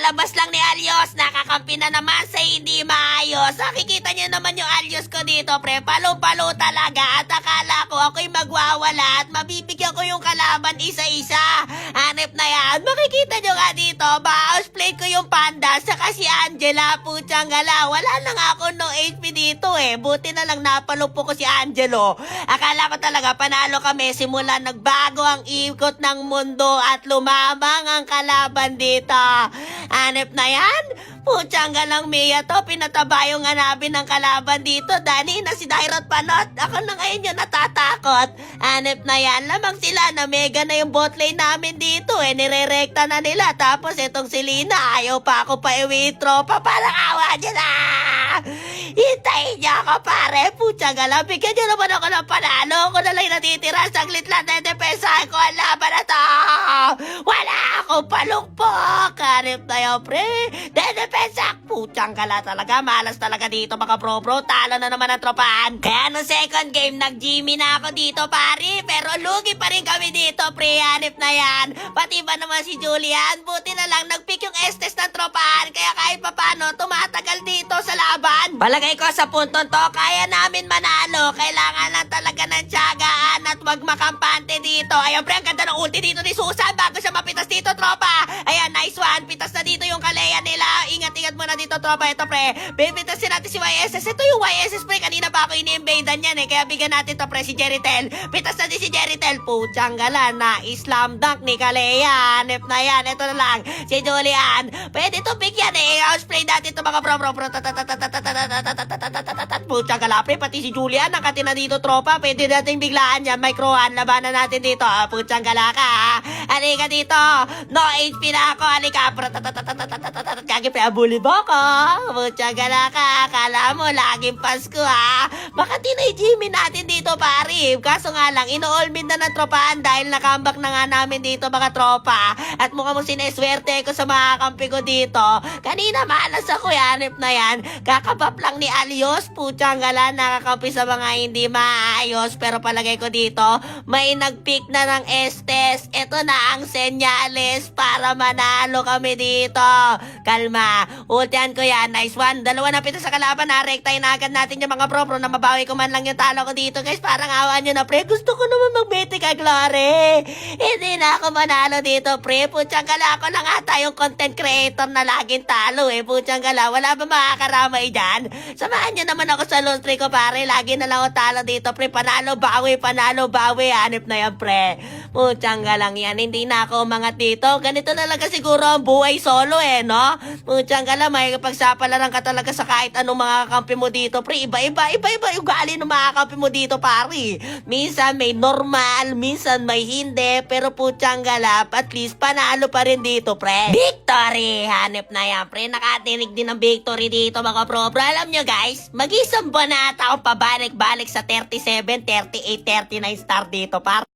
Kakalabas lang ni Alyos, nakakampi na naman sa hindi maayos. Nakikita niyo naman yung Alyos ko dito, pre. Palo-palo talaga. At akala ko ako'y magwawala at mabibigyan ko yung kalaban isa-isa. Hanep na yan. Makikita niyo nga dito, ba-outplay ko yung Panda saka si Angela. Putsang gala. Wala na nga ako no HP dito eh. Buti na lang napalupo ko si Angelo. Akala ko talaga panalo kami simula nagbago ang ikot ng mundo at lumabang ang kalaban dito. Hanep na yan. Putsang galang Mia to, pinataba yung hanapin ng kalaban dito. Dani na si Dairot Panot. Ako na ngayon yung natatakot. Hanep na yan. Lamang sila na mega na yung botlane namin dito eh. Nirerekta na nila. Tapos itong si Lina, ayaw pa ako pa i-withdraw pa. Parang awa niya na. Hintayin niyo ako pare. Putsang galang. Bigyan niyo naman ako ng panalo. Ako na lang natitira. Saglit lang na depensahan ko ang laban na to. Wala akong palukpok. Hanep na yun pre. Depensak, putsang gala talaga. Malas talaga dito mga bro. Talo na naman ang tropahan. Kaya no second game, nag-Jimmy na ako dito pari. Pero lugi pa rin kami dito pre. Hanip na yan. Pati ba naman si Julian? Buti na lang nag-pick yung Estes ng tropahan. Kaya kahit papano, tumatagal dito sa laban. Palagay ko sa puntong to, kaya namin manalo. Kailangan lang talaga ng tiyagaan at wag makampante dito. Ayun pre, ang ganda ng ulti dito ni Susan bago siya mapitas dito tropa. Ayan, nice one. Pitas na dito yung Kalea nila. Ingat-ingat muna dito tropa. Ito pre, bibitasin natin si YSS. Ito yung YSS pre, kanina pa ako ini-invadean yan eh. Kaya bigyan natin to pre si Jeritel. Pitas na din si Jeritel. Putsang gala na slam dunk ni Kalea. Hanep na yan. Ito na lang si Julian. Pwede to pick yan eh. Outplay natin to mga bro. Putsang gala pre, pati si Julian nakati na dito tropa. Pwede natin biglaan yan. Microhan, labanan natin dito. Putsang gala ka. Halika dito. No HP na ako. Halika. Kagi pa abuli ba ka? Putsang gala ka. Akala mo laging Pasko ha? Baka tinay-Jimmy natin dito pari. Kaso nga lang, ino-all-min na ng tropahan dahil nakambak na nga namin dito mga tropa. At mukha mo sineswerte ko sa mga kampi ko dito. Kanina malas ako yanip na yan. Kakabap lang ni Alyos. Putsang gala, nakakampi sa mga hindi maayos. Pero palagay ko dito, may nag-pick na ng Estes. Ito na ang senyales para manalo kami dito. Kalma. Ultihan ko yan. Nice one. Dalawa na pito sa kalaban. Rektahin na agad natin yung mga bro na mabawi ko man lang yung talo ko dito. Guys, parang awa nyo na pre. Gusto ko naman mag-bete ka, Glory. Hindi na ako manalo dito pre. Putsang gala, ako lang ata yung content creator na laging talo eh. Putsang gala, wala ba makakaramay dyan? Samahan nyo naman ako sa lone streak ko pare. Lagi na lang ako talo dito pre. Panalo, bawi. Hanip na yan pre. Putsang galang yan. Hindi na ako umangat dito. Ganito na lang siguro ang buhay solo eh, no? Putsang gala, may pagsapalaran ka talaga sa kahit anong mga kampi mo dito pre. Iba yung gali ng mga kampi mo dito pare. Minsan may normal, minsan may hindi. Pero putsang gala, at least panalo pa rin dito pre. Victory! Hanip na yan pre. Nakatinig din ng victory dito mga bro. Alam nyo guys, mag-isang buwan na ata akong pabalik-balik sa 37, 38, 39 star dito pare.